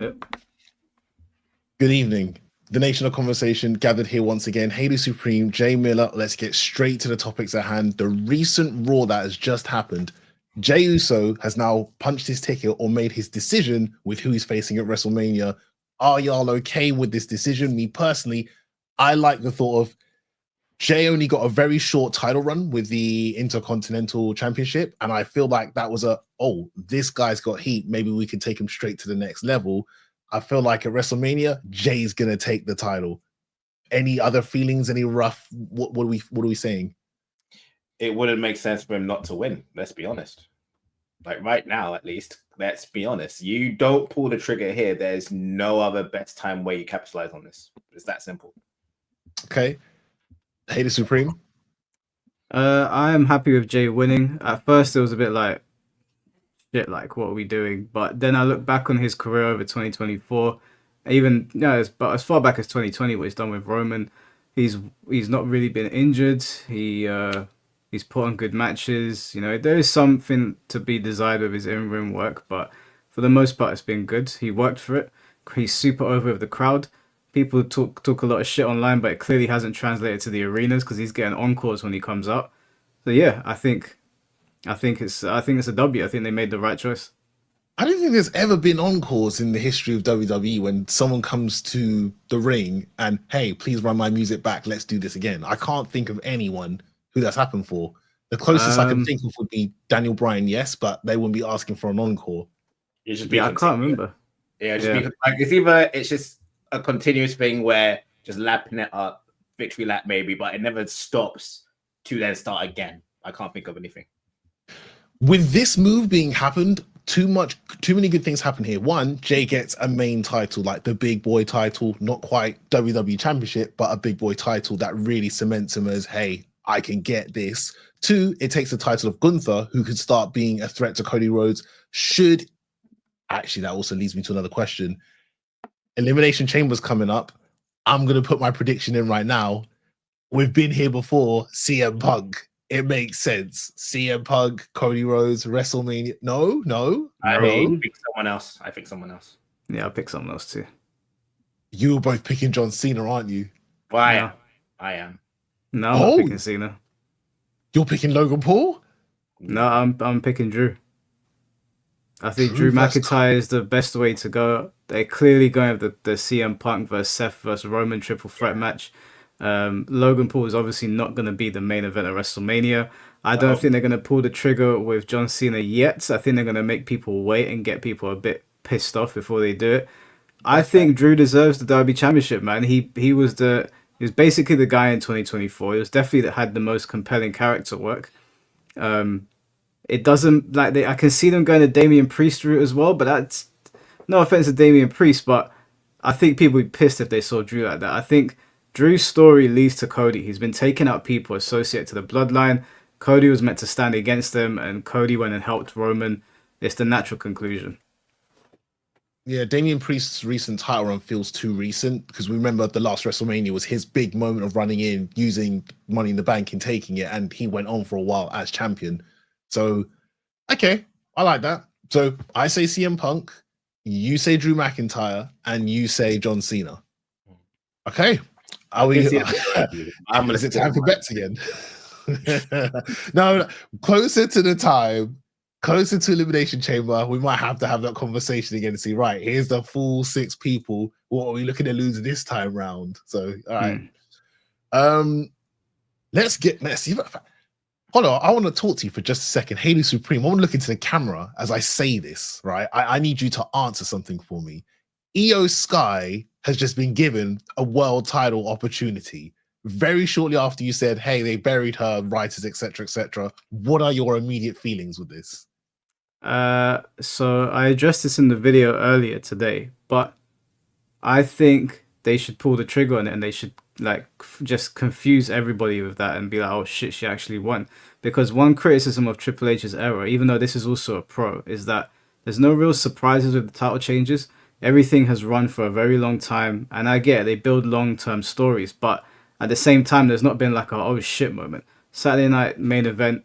Yep. Good evening. The Nation of Conversation gathered here once again. Hayley Supreme, Jay Miller. Let's get straight to the topics at hand. The recent Raw that has just happened. Jey Uso has now punched his ticket or made his decision with who he's facing at WrestleMania. Are y'all okay with this decision? Me personally, I like the thought of Jay only got a very short title run with the Intercontinental Championship, and I feel like that was this guy's got heat. Maybe we can take him straight to the next level. I feel like at WrestleMania, Jay's gonna take the title. Any other feelings? Any rough? What are we saying? It wouldn't make sense for him not to win. Let's be honest. Like right now, at least, let's be honest. You don't pull the trigger here. There's no other best time way you capitalize on this. It's that simple. Okay. Hayley Supreme. I am happy with Jay winning. At first, it was a bit like, shit, like, what are we doing? But then I look back on his career over 2024, even, but as far back as 2020, what he's done with Roman, he's not really been injured. He's put on good matches. There is something to be desired with his in-ring work, but for the most part, it's been good. He worked for it. He's super over with the crowd. People talk a lot of shit online, but it clearly hasn't translated to the arenas because he's getting encores when he comes up. So yeah, I think it's a W. I think they made the right choice. I don't think there's ever been encores in the history of WWE when someone comes to the ring and, hey, please run my music back. Let's do this again. I can't think of anyone who that's happened for. The closest I can think of would be Daniel Bryan, yes, but they wouldn't be asking for an encore. I can't remember. It's just a continuous thing where just lapping it up, victory lap maybe, but it never stops to then start again. I can't think of anything. With this move being happened, too many good things happen here. One, Jay gets a main title, like the big boy title, not quite WWE Championship, but a big boy title that really cements him as, hey, I can get this. Two, it takes the title of Gunther, who could start being a threat to Cody Rhodes. Actually, that also leads me to another question. Elimination Chamber's coming up. I'm going to put my prediction in right now. We've been here before. CM Punk. It makes sense. CM Punk, Cody Rhodes, WrestleMania. No. I think someone else. Yeah, I'll pick someone else too. You were both picking John Cena, aren't you? Well, I am. No, I'm not picking Cena. You're picking Logan Paul? No, I'm picking Drew. I think Drew McIntyre is the best way to go. They're clearly going with the CM Punk versus Seth versus Roman triple threat match. Logan Paul is obviously not going to be the main event at WrestleMania. I don't think they're going to pull the trigger with John Cena yet. I think they're going to make people wait and get people a bit pissed off before they do it. I think Drew deserves the WWE Championship, man. He was basically the guy in 2024. He was definitely had the most compelling character work. It doesn't I can see them going to Damian Priest route as well, but that's no offense to Damian Priest, but I think people would be pissed if they saw Drew like that. I think Drew's story leads to Cody. He's been taking out people associated to the bloodline. Cody was meant to stand against them, and Cody went and helped Roman. It's the natural conclusion. Yeah, Damian Priest's recent title run feels too recent because we remember the last WrestleMania was his big moment of running in, using Money in the Bank and taking it, and he went on for a while as champion. So, okay, I like that. So I say CM Punk, you say Drew McIntyre, and you say John Cena. Okay. I'm going to is it time for bets again? No, closer to the time, closer to Elimination Chamber, we might have to have that conversation again to see, right, here's the full 6 people. What are we looking to lose this time round? So, all right. Let's see. Hold on, I want to talk to you for just a second. Hayley Supreme, I want to look into the camera as I say this, right? I need you to answer something for me. Iyo Sky has just been given a world title opportunity very shortly after you said, hey, they buried her, writers, etc., etc. What are your immediate feelings with this? So I addressed this in the video earlier today, but I think they should pull the trigger on it and they should just confuse everybody with that and be like, oh shit, she actually won. Because one criticism of Triple H's era, even though this is also a pro, is that there's no real surprises with the title changes. Everything has run for a very long time, and I get it, they build long-term stories, but at the same time, there's not been like a oh shit moment. Saturday night main event,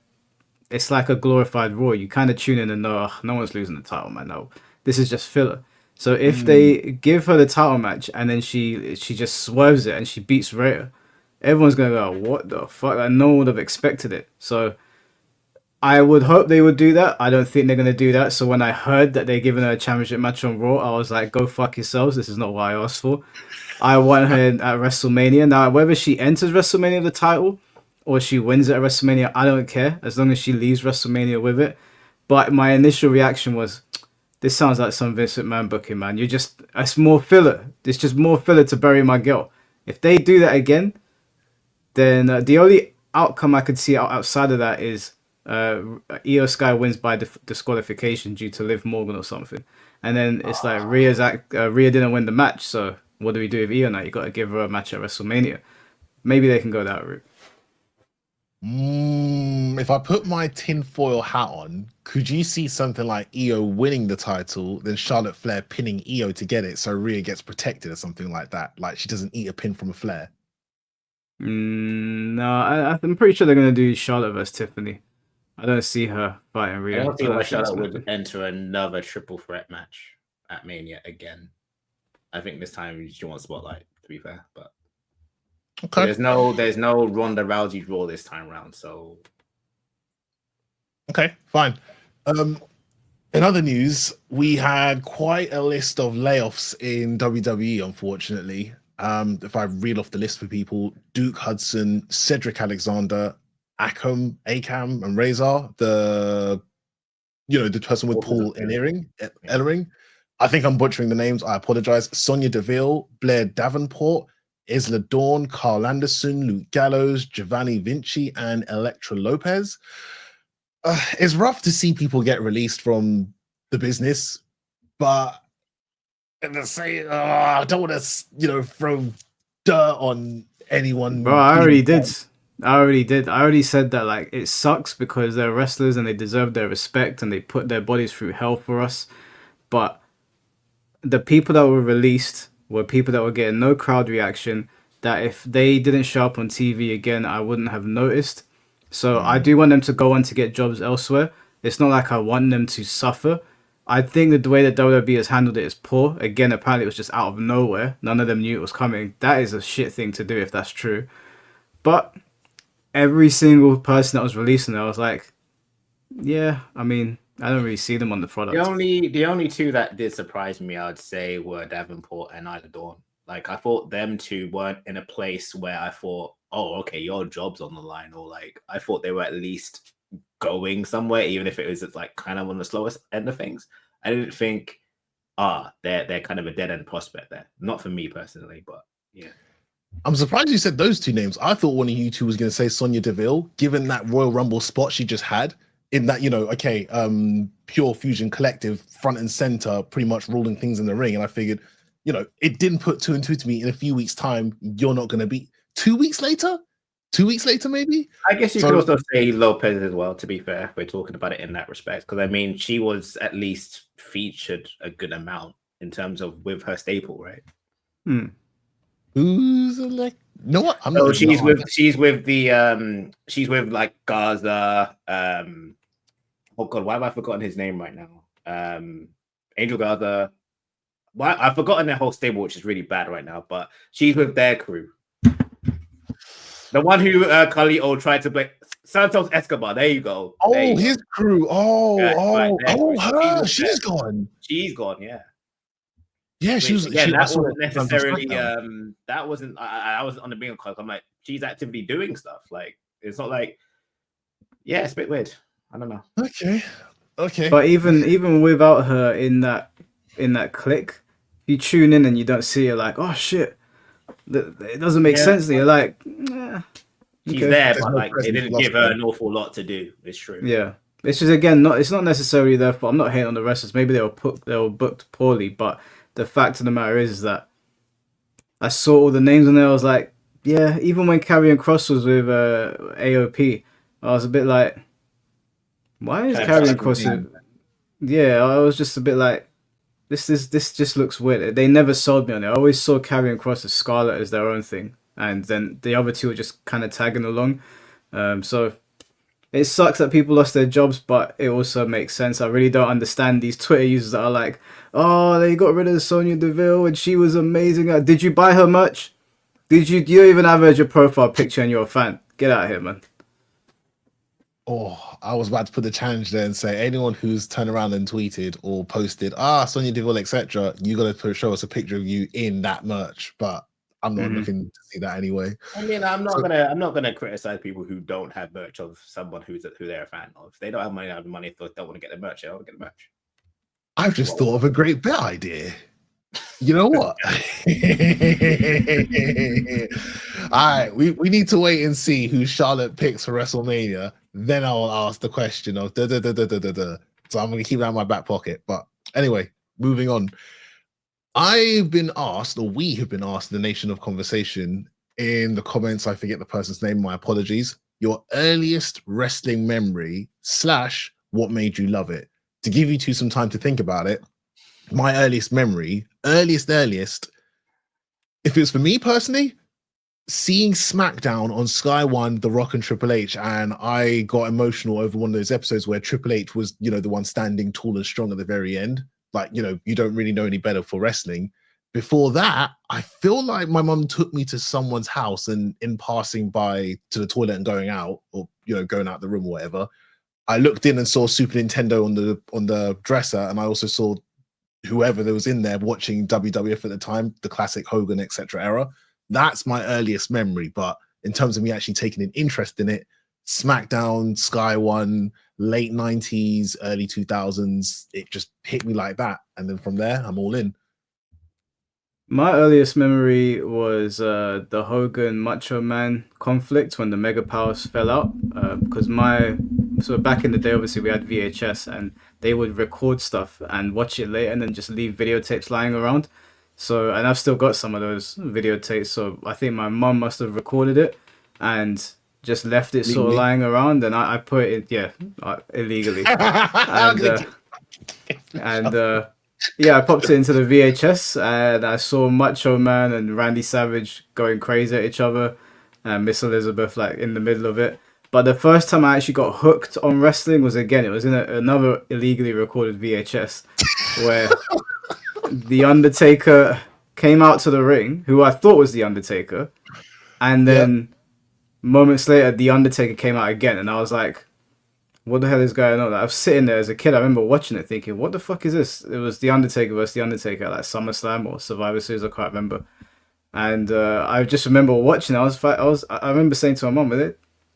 it's like a glorified Raw. You kind of tune in and know, no one's losing the title, man. No, this is just filler. So if they give her the title match and then she just swerves it and she beats Rhea, everyone's gonna go, what the fuck? Like, no one would have expected it. So I would hope they would do that. I don't think they're gonna do that. So when I heard that they're giving her a championship match on Raw, I was like, go fuck yourselves. This is not what I asked for. I want her at WrestleMania. Now, whether she enters WrestleMania with the title or she wins it at WrestleMania, I don't care, as long as she leaves WrestleMania with it. But my initial reaction was, this sounds like some Vince McMahon booking, man. It's more filler. It's just more filler to bury my girl. If they do that again, then the only outcome I could see outside of that is Iyo Sky wins by disqualification due to Liv Morgan or something. And then it's like Rhea didn't win the match, so what do we do with Iyo now? You got to give her a match at WrestleMania. Maybe they can go that route. If I put my tinfoil hat on, could you see something like Iyo winning the title, then Charlotte Flair pinning Iyo to get it, so Rhea gets protected or something like that? Like she doesn't eat a pin from a Flair. No, I'm pretty sure they're gonna do Charlotte versus Tiffany. I don't see her fighting Rhea. I don't see why Charlotte would happen. enter another triple threat match at Mania again. I think this time she wants spotlight, to be fair, but okay. There's no Ronda Rousey draw this time round, so okay, fine. In other news, we had quite a list of layoffs in WWE, unfortunately. If I read off the list for people, Duke Hudson, Cedric Alexander, Akam, and Razor, the person with Paul Ellering. I think I'm butchering the names. I apologize. Sonya Deville, Blair Davenport, Isla Dawn, Carl Anderson, Luke Gallows, Giovanni Vinci, and Elektra Lopez. It's rough to see people get released from the business, but I don't want to, throw dirt on anyone. Bro, I already did. I already said that, like, it sucks because they're wrestlers and they deserve their respect and they put their bodies through hell for us. But the people that were released were people that were getting no crowd reaction, that if they didn't show up on TV again, I wouldn't have noticed. So I do want them to go on to get jobs elsewhere. It's not like I want them to suffer. I think that the way that WWE has handled it is poor. Again, apparently it was just out of nowhere. None of them knew it was coming. That is a shit thing to do if that's true. But every single person that was releasing it, I was like, yeah, I mean, I don't really see them on the product. The only two that did surprise me, I'd say, were Davenport and Isla Dawn. Like, I thought them two weren't in a place where I thought, oh, okay, your job's on the line, or like I thought they were at least going somewhere, even if it was like kind of on the slowest end of things. I didn't think, they're kind of a dead end prospect there. Not for me personally, but yeah. I'm surprised you said those two names. I thought one of you two was going to say Sonya Deville, given that Royal Rumble spot she just had in that, Pure Fusion Collective front and center, pretty much ruling things in the ring. And I figured, it didn't put two and two to me. In a few weeks' time, you're not going to be 2 weeks later. 2 weeks later, maybe. I guess you could also say Lopez as well, to be fair, if we're talking about it in that respect. Because I mean, she was at least featured a good amount in terms of with her staple, right? Who's like? No, what? She's with like Gaza. Oh god, why have I forgotten his name right now? Angel Gaza. Why I've forgotten their whole stable, which is really bad right now. But she's with their crew. The one who Carlito tried to play Santos Escobar. There you go. Oh, his crew. Her. She's gone. She's gone. Yeah. Yeah, she was. Again, that wasn't necessarily. That wasn't. I wasn't on the bingo card. I'm like, she's actively doing stuff. Like, it's not like. Yeah, it's a bit weird. I don't know. Okay. But even without her in that click, you tune in and you don't see her, like, oh shit, it doesn't make sense. And you're like, she's there, but like they didn't give her an awful lot to do. It's true. Yeah, it's just again it's not necessarily their fault. I'm not hating on the wrestlers. Maybe they were booked poorly, but the fact of the matter is that I saw all the names on there. I was like, yeah. Even when Karrion Kross was with AOP, I was a bit like, why is Karrion Kross? Yeah, I was just a bit like, this just looks weird. They never sold me on it. I always saw Karrion Kross as Scarlett as their own thing, and then the other two were just kind of tagging along. So it sucks that people lost their jobs, but it also makes sense. I really don't understand these Twitter users that are like, oh, they got rid of Sonya Deville and she was amazing. Did you buy her merch? Did you? You don't even have her as your profile picture and you're a fan. Get out of here, man. Oh, I was about to put the challenge there and say anyone who's turned around and tweeted or posted, Sonya Deville, etc., you got to show us a picture of you in that merch. But I'm not looking to see that anyway. I mean, I'm not gonna criticize people who don't have merch of someone who they're a fan of. If they don't have money, if they don't want to get the merch, they don't get the merch. I've just thought of a great bet idea. You know what? All right, we need to wait and see who Charlotte picks for WrestleMania. Then I'll ask the question of da da da da da da da. So I'm going to keep that in my back pocket. But anyway, moving on. I've been asked, or we have been asked, the Nation of Conversation in the comments. I forget the person's name. My apologies. Your earliest wrestling memory / what made you love it. To give you two some time to think about it. My earliest memory, earliest, if it's for me personally, seeing SmackDown on Sky One, The Rock and Triple H, and I got emotional over one of those episodes where Triple H was, the one standing tall and strong at the very end. Like, you don't really know any better for wrestling. Before that, I feel like my mum took me to someone's house and in passing by to the toilet and going out, or, going out the room or whatever, I looked in and saw Super Nintendo on the dresser, and I also saw whoever that was in there watching WWF at the time, the classic Hogan, etc. era. That's my earliest memory. But in terms of me actually taking an interest in it, SmackDown, Sky One, late 90s, early 2000s, it just hit me like that. And then from there, I'm all in. My earliest memory was the Hogan Macho Man conflict when the Mega Powers fell out. Because back in the day, obviously we had VHS and they would record stuff and watch it later and then just leave videotapes lying around. So, and I've still got some of those videotapes. So I think my mum must have recorded it and just left it sort of lying around, and I put it illegally. Yeah, I popped it into the VHS and I saw Macho Man and Randy Savage going crazy at each other and Miss Elizabeth like in the middle of it. But the first time I actually got hooked on wrestling was in another illegally recorded VHS where The Undertaker came out to the ring, who I thought was The Undertaker, and then moments later The Undertaker came out again, and I was like, what the hell is going on? I was sitting there as a kid. I remember watching it thinking, what the fuck is this? It was The Undertaker versus The Undertaker at like SummerSlam or Survivor Series, I can't remember. And I just remember watching it. I remember saying to my mom,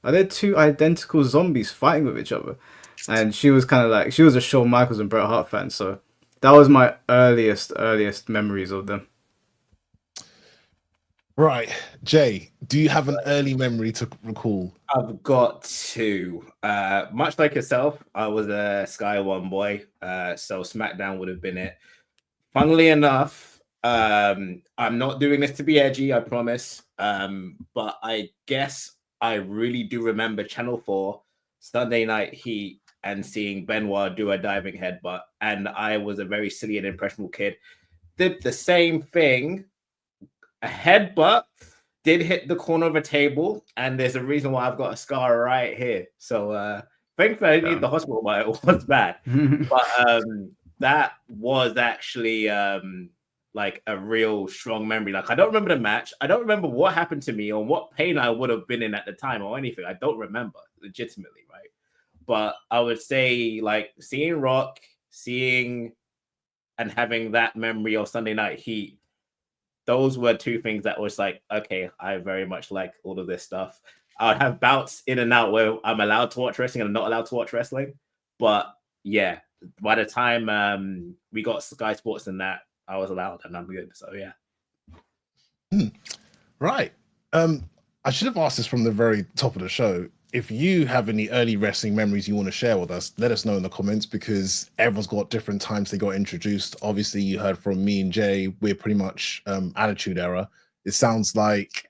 are there two identical zombies fighting with each other? And she was kind of like, she was a Shawn Michaels and Bret Hart fan. So that was my earliest memories of them. Right. Jay, do you have an early memory to recall? I've got two. Much like yourself, I was a Sky One boy, so SmackDown would have been it. Funnily enough, I'm not doing this to be edgy, I promise. But I guess I really do remember Channel 4, Sunday Night Heat, and seeing Benoit do a diving headbutt. And I was a very silly and impressionable kid. Did the same thing. A headbutt did hit the corner of a table, and there's a reason why I've got a scar right here. So thankfully I didn't need the hospital, but it was bad. But that was actually like a real strong memory. Like, I don't remember the match. I don't remember what happened to me or what pain I would have been in at the time or anything. I don't remember legitimately, right? But I would say like seeing Rock, seeing and having that memory of Sunday Night Heat, those were two things that was like, okay, I very much like all of this stuff. I would have bouts in and out where I'm allowed to watch wrestling and I'm not allowed to watch wrestling. But yeah, by the time we got Sky Sports and that, I was allowed and I'm good. So yeah. Right. I should have asked this from the very top of the show. If you have any early wrestling memories you want to share with us, let us know in the comments, because everyone's got different times they got introduced. Obviously, you heard from me and Jay. We're pretty much Attitude Era. It sounds like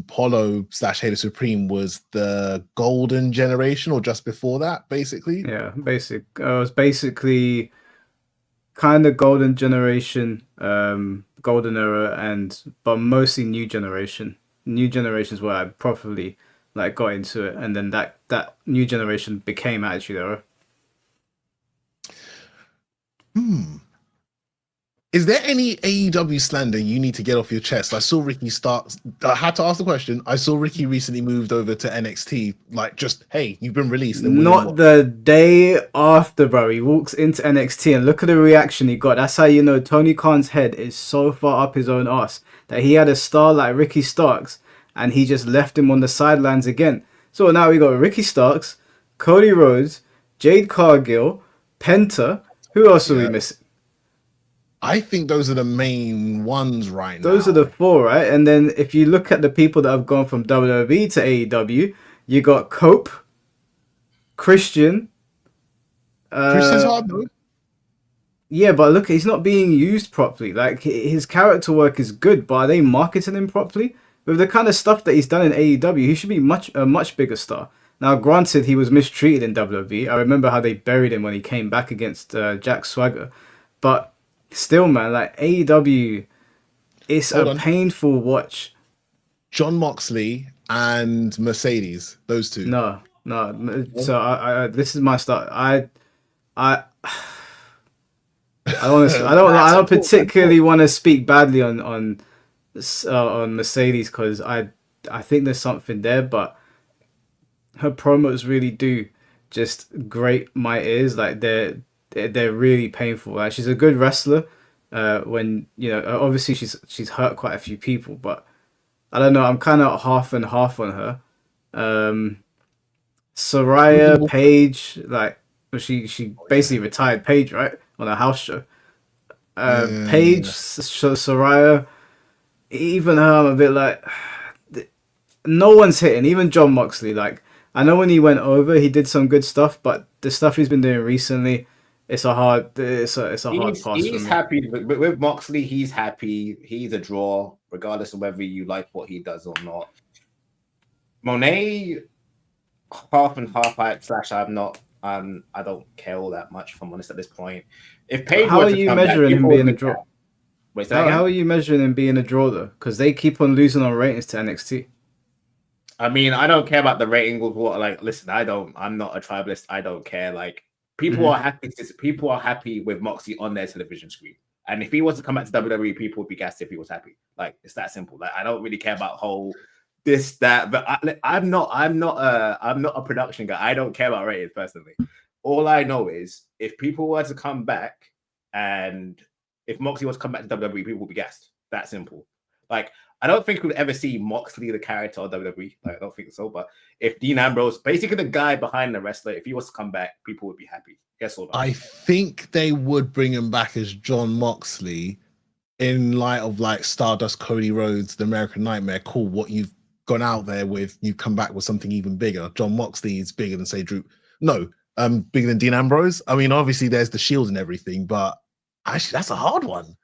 Hollow / Hater Supreme was the golden generation or just before that, basically. Yeah, it was basically kind of golden generation, golden era, but mostly new generation. New generation is where I properly like got into it, and then that new generation became Attitude Era. Is there any AEW slander you need to get off your chest? I saw Ricky Starks. I had to ask the question. I saw Ricky recently moved over to NXT. Like, just hey, you've been released. And Not the day after, bro. He walks into NXT and look at the reaction he got. That's how you know Tony Khan's head is so far up his own ass that he had a star like Ricky Starks and he just left him on the sidelines again. So now we got Ricky Starks, Cody Rhodes, Jade Cargill, Penta. Who else are we missing? I think those are the main ones right now. Those are the four, right? And then if you look at the people that have gone from WWE to AEW, you got Cope, Christian. Christian's hard though. Yeah, but look, he's not being used properly. Like, his character work is good, but are they marketing him properly? With the kind of stuff that he's done in AEW, he should be a much bigger star. Now, granted, he was mistreated in WWE. I remember how they buried him when he came back against Jack Swagger. But still, man, like, AEW, it's a painful watch. John Moxley and Mercedes, those two. No. So I this is my start. I honestly, I don't particularly want to speak badly on Mercedes because I think there's something there, but her promos really do just grate my ears. Like they're really painful. Like she's a good wrestler. When you know, obviously she's hurt quite a few people, but I don't know. I'm kind of half and half on her. Soraya, Paige, like she basically retired Paige, right, on a house show. Paige, Soraya, even her, I'm a bit like, no one's hitting. Even John Moxley, like I know when he went over, he did some good stuff, but the stuff he's been doing recently, it's a hard pass. He's happy with Moxley. He's happy. He's a draw, regardless of whether you like what he does or not. Monet, half and half. I'm not. I don't care all that much, if I'm honest, at this point. If Paige, how are you measuring him being a draw? Wait, how are you measuring him being a draw though? Because they keep on losing on ratings to NXT. I mean, I don't care about the rating of what. Like, listen, I'm not a tribalist. I don't care. Like, people are happy. People are happy with Moxley on their television screen. And if he was to come back to WWE, people would be gassed if he was happy. Like, it's that simple. Like, I don't really care about whole this, that. But I'm not a production guy. I don't care about ratings personally. All I know is if people were to come back and if Moxley was to come back to WWE, people would be gassed. That simple. Like, I don't think we'll ever see Moxley, the character, of WWE. Like, I don't think so. But if Dean Ambrose, basically the guy behind the wrestler, if he was to come back, people would be happy. Guess what? I think they would bring him back as John Moxley in light of like Stardust, Cody Rhodes, The American Nightmare. Cool. What you've gone out there with, you come back with something even bigger. John Moxley is bigger than, say, Drew. No, bigger than Dean Ambrose. I mean, obviously there's the Shield and everything, but actually that's a hard one.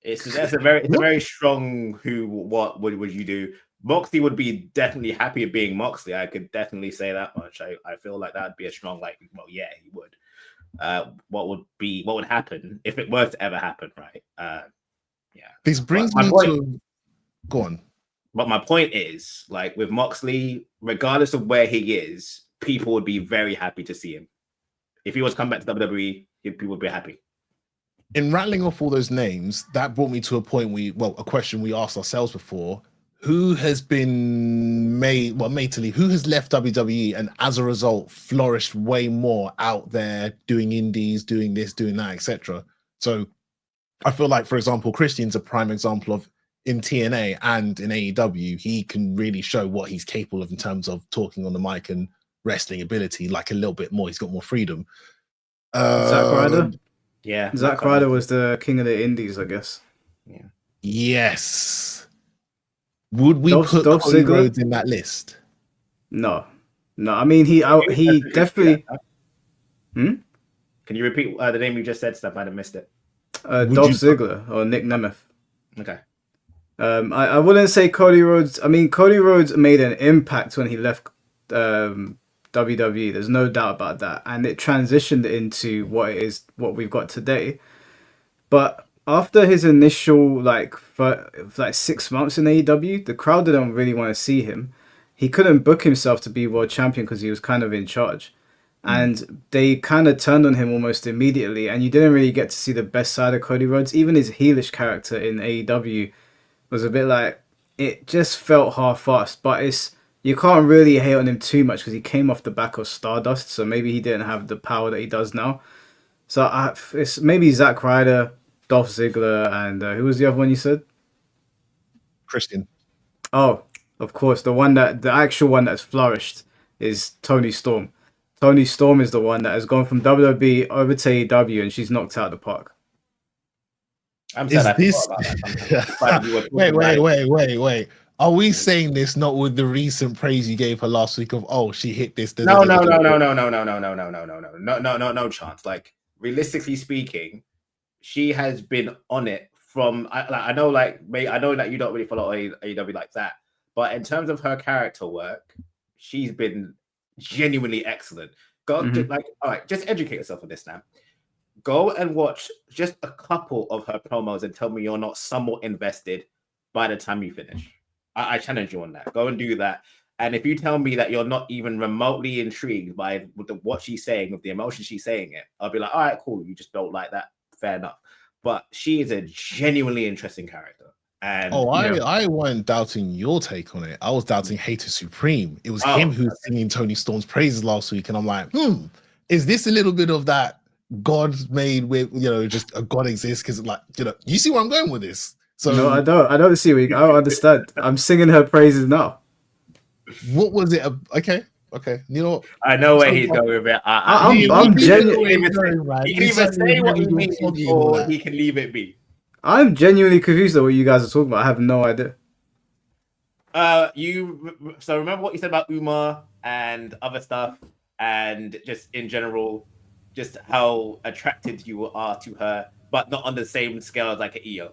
It's a very strong what would you do? Moxley would be definitely happy at being Moxley. I could definitely say that much. I feel like that'd be a strong, like, well, yeah, he would. What would happen if it were to ever happen, right? Yeah. This brings me to go on. But my point is, like, with Moxley, regardless of where he is, people would be very happy to see him. If he was to come back to WWE, people would be happy. In rattling off all those names, that brought me to a point a question we asked ourselves before. Who has been made to leave? Who has left WWE and as a result flourished way more out there doing indies, doing this, doing that, etc. So I feel like, for example, Christian's a prime example of in TNA and in AEW, he can really show what he's capable of in terms of talking on the mic and wrestling ability, like a little bit more. He's got more freedom. Zack Ryder? Yeah. Zack Ryder was the king of the indies, I guess. Yeah. Yes. Would we put Cody Rhodes in that list? No. I mean, he definitely. Can you repeat the name you just said, Steph? I might have missed it. Dolph Ziggler or Nick Nemeth. Okay. I wouldn't say Cody Rhodes. I mean, Cody Rhodes made an impact when he left WWE. There's no doubt about that, and it transitioned into what we've got today. But after his initial like 6 months in AEW, the crowd didn't really want to see him. He couldn't book himself to be world champion because he was kind of in charge. and they kind of turned on him almost immediately, and you didn't really get to see the best side of Cody Rhodes. Even his heelish character in AEW was a bit like, it just felt half-assed, but you can't really hate on him too much because he came off the back of Stardust, so maybe he didn't have the power that he does now. So it's maybe Zack Ryder, Dolph Ziggler, and who was the other one you said? Christian. Oh, of course, the actual one that's flourished is Tony Storm. Tony Storm is the one that has gone from WWE over to AEW, and she's knocked out of the park. I'm Is sad this? Wait. Are we saying this not with the recent praise you gave her last week of she hit this? No chance. Like, realistically speaking, she has been on it from. I know that you don't really follow AEW like that, but in terms of her character work, she's been genuinely excellent. All right, just educate yourself on this now. Go and watch just a couple of her promos and tell me you're not somewhat invested by the time you finish. I challenge you on that. Go and do that. And if you tell me that you're not even remotely intrigued by what she's saying, with the emotion she's saying it, I'll be like, all right, cool. You just don't like that. Fair enough. But she is a genuinely interesting character. And I wasn't doubting your take on it. I was doubting Hater Supreme. It was him who was singing Tony Storm's praises last week. And I'm like, is this a little bit of that God made with, just a God exists? Because, you see where I'm going with this. So no, I don't see I don't understand. I'm singing her praises now. What was it? Okay. You know what? I know where he's going with it. I'm genuinely. He can even say what he means, or he can leave it be. I'm genuinely confused at what you guys are talking about. I have no idea. So remember what you said about Umar and other stuff, and just in general, just how attracted you are to her, but not on the same scale as like an Iyo.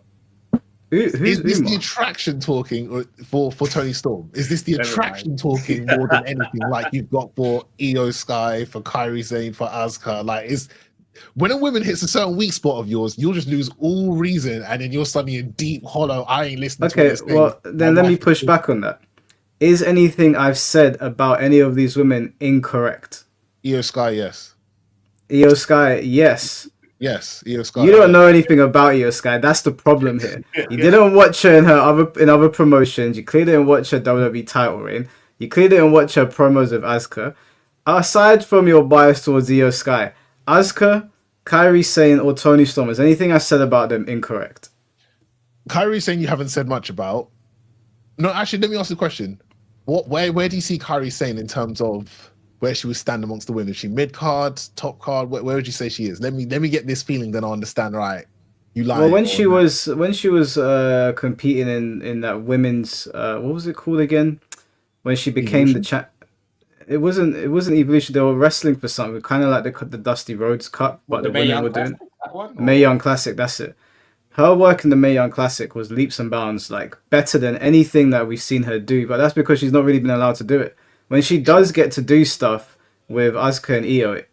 Is this the attraction talking for Tony Storm? Is this the attraction talking more than anything? Like you've got for Iyo Sky, for Kairi Sane, for Asuka. Like, when a woman hits a certain weak spot of yours, you'll just lose all reason, and then you're suddenly in deep hollow. I ain't listening. Okay, well then let me push back on that. Is anything I've said about any of these women incorrect? Iyo Sky, yes. Iyo Sky, yes. Yes, Iyo Sky. You don't know anything about Iyo Sky. That's the problem here. You didn't watch her in other promotions. You clearly didn't watch her WWE title reign. You clearly didn't watch her promos with Asuka. Aside from your bias towards Iyo Sky, Asuka, Kairi Sane, or Tony Storm, is anything I said about them incorrect? Kairi Sane, you haven't said much about. No, actually, let me ask the question. Where do you see Kairi Sane in terms of where she would stand amongst the women? Is she mid card, top card? Where would you say she is? Let me get this feeling, then I understand. Right, you lie. Well, when she was competing in that women's what was it called again? When she became Evolution? the champ. It wasn't Evolution. They were wrestling for something, kind of like the Dusty Rhodes Cup, but the women were doing Mae Young Classic. That's it. Her work in the Mae Young Classic was leaps and bounds, like better than anything that we've seen her do. But that's because she's not really been allowed to do it. When she does get to do stuff with Asuka and Iyo,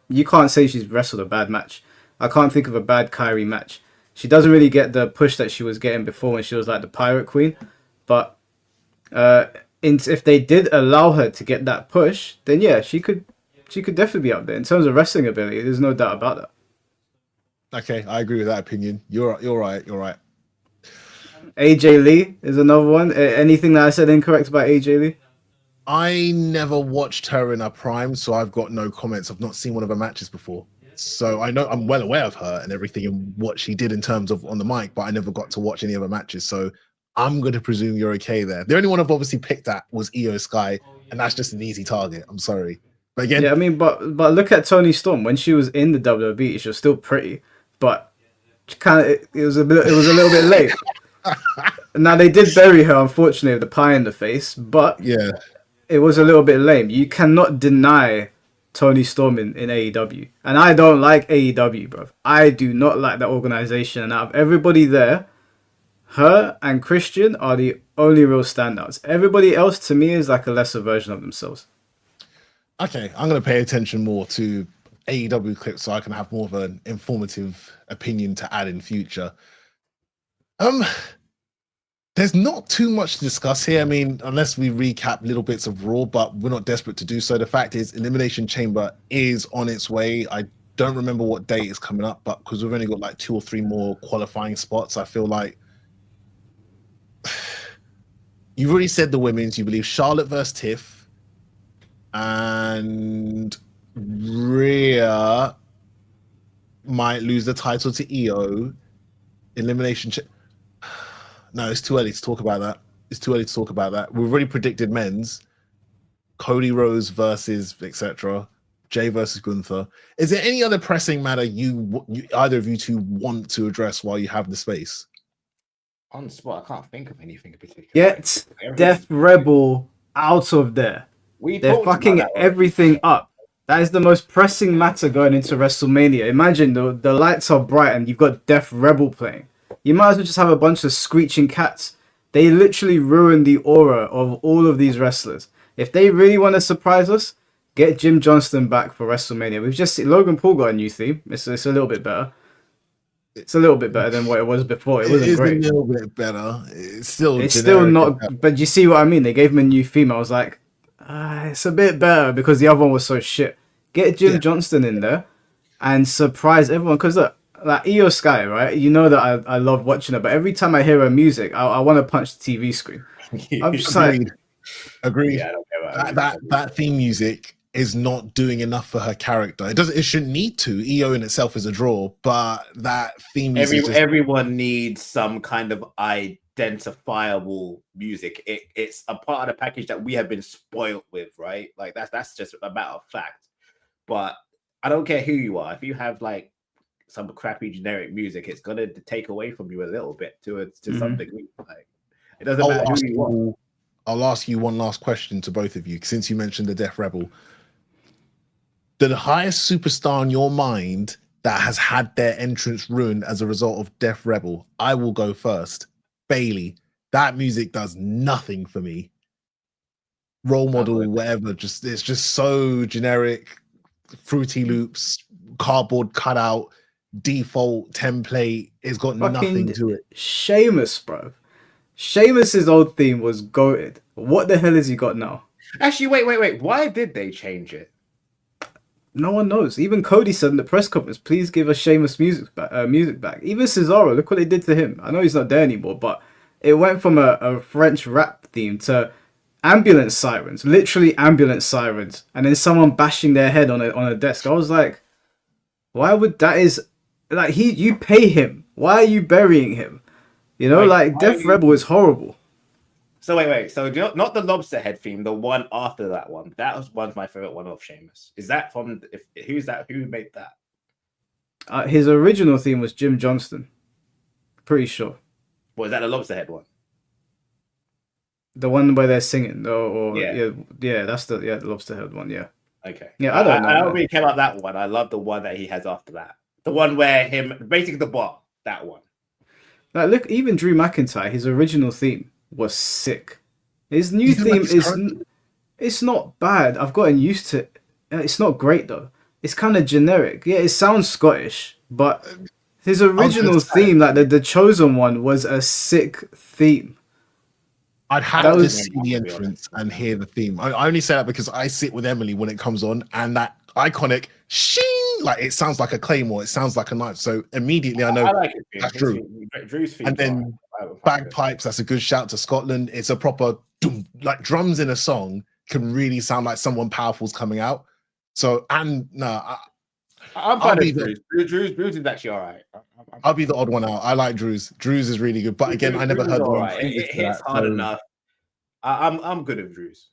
you can't say she's wrestled a bad match. I can't think of a bad Kairi match. She doesn't really get the push that she was getting before when she was like the Pirate Queen. But if they did allow her to get that push, then yeah, she could definitely be up there in terms of wrestling ability. There's no doubt about that. Okay, I agree with that opinion. You're right. AJ Lee is another one. Anything that I said incorrect about AJ Lee? I never watched her in her prime, so I've got no comments. I've not seen one of her matches before. So I know I'm well aware of her and everything and what she did in terms of on the mic, but I never got to watch any of her matches. So I'm going to presume you're okay there. The only one I've obviously picked at was Iyo Sky, and that's just an easy target. I'm sorry. But again, yeah, I mean, but look at Toni Storm. When she was in the WWE, she was still pretty, but it was a little bit late. Now they did bury her, unfortunately, with the pie in the face, but yeah, it was a little bit lame. You cannot deny Toni Storm in AEW, and I don't like AEW, bro. I do not like that organization, and out of everybody there, her and Christian are the only real standouts. Everybody else, to me, is like a lesser version of themselves. Okay, I'm going to pay attention more to AEW clips so I can have more of an informative opinion to add in future. There's not too much to discuss here. I mean, unless we recap little bits of Raw, but we're not desperate to do so. The fact is, Elimination Chamber is on its way. I don't remember what date is coming up, but because we've only got like 2 or 3 more qualifying spots, I feel like you've already said the women's. You believe Charlotte versus Tiff and Rhea might lose the title to Iyo. Elimination Chamber. No, it's too early to talk about that. It's too early to talk about that. We've already predicted men's. Cody Rhodes versus etc. Jay versus Gunther. Is there any other pressing matter you either of you two want to address while you have the space? On the spot, I can't think of anything in particular. Get Death Rebel out of there. They're fucking everything up. That is the most pressing matter going into WrestleMania. Imagine the lights are bright and you've got Death Rebel playing. You might as well just have a bunch of screeching cats. They literally ruin the aura of all of these wrestlers. If they really want to surprise us, get Jim Johnston back for WrestleMania. We've just seen Logan Paul got a new theme. It's a little bit better. It's a little bit better than what it was before. It wasn't great. A little bit better. It's still not. But you see what I mean? They gave him a new theme. I was like, it's a bit better because the other one was so shit. Get Jim Johnston in there and surprise everyone. Because look, like Iyo Sky, right? You know that I love watching her, but every time I hear her music, I want to punch the TV screen. I'm just agreed. Yeah, I don't care about that theme music is not doing enough for her character. It shouldn't need to. Iyo in itself is a draw, but that theme music everyone needs some kind of identifiable music. It's a part of the package that we have been spoiled with, right? Like that's just a matter of fact. But I don't care who you are. If you have like some crappy generic music, it's gonna take away from you a little bit to some degree. Like it doesn't matter who you are. I'll ask you one last question to both of you, since you mentioned the Death Rebel. The highest superstar in your mind that has had their entrance ruined as a result of Death Rebel, I will go first. Bailey. That music does nothing for me. Role model, whatever. It's just so generic. Fruity Loops, cardboard cutout, default template. It's got nothing to it. Sheamus, bro. Sheamus's old theme was goated. What the hell has he got now? Actually, wait. Why did they change it? No one knows. Even Cody said in the press conference, please give us Sheamus music back. Even Cesaro, look what they did to him. I know he's not there anymore, but it went from a French rap theme to ambulance sirens, literally ambulance sirens, and then someone bashing their head on a desk. I was like, why would that is like you pay him? Why are you burying him? You know, Death Rebel is horrible. So wait. So not the lobster head theme, the one after that one. That was one's my favorite one of Sheamus. Is that from? Who's that? Who made that? His original theme was Jim Johnston. Pretty sure. Was that the lobster head one? The one where they're singing, yeah, that's the lobster head one, yeah. Okay. Yeah, I don't know. I don't really care about that one. I love the one that he has after that. The one where basically the bot. That one. Like, look, even Drew McIntyre, his original theme was sick. His new theme it's not bad. I've gotten used to it. It's not great though. It's kind of generic. Yeah, it sounds Scottish, but his original theme, like the Chosen one, was a sick theme. I'd have to see the entrance and hear the theme. I only say that because I sit with Emily when it comes on, and that iconic shing, like it sounds like a claymore, it sounds like a knife. So immediately I know that's Drew. Drew's theme. And then bagpipes, that's a good shout to Scotland. It's a proper like drums in a song can really sound like someone powerful's coming out. So I'm fine with Drew's. Drew's is actually all right. I'll be the odd one out. I like Drew's. Drew's is really good, but again, I never heard the one. It hits hard enough. I'm good at Drew's.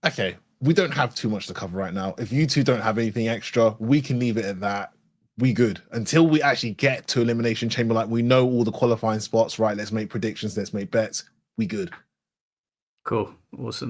Okay, we don't have too much to cover right now. If you two don't have anything extra, we can leave it at that. We good until we actually get to Elimination Chamber. Like we know all the qualifying spots, right? Let's make predictions. Let's make bets. We good. Cool. Awesome.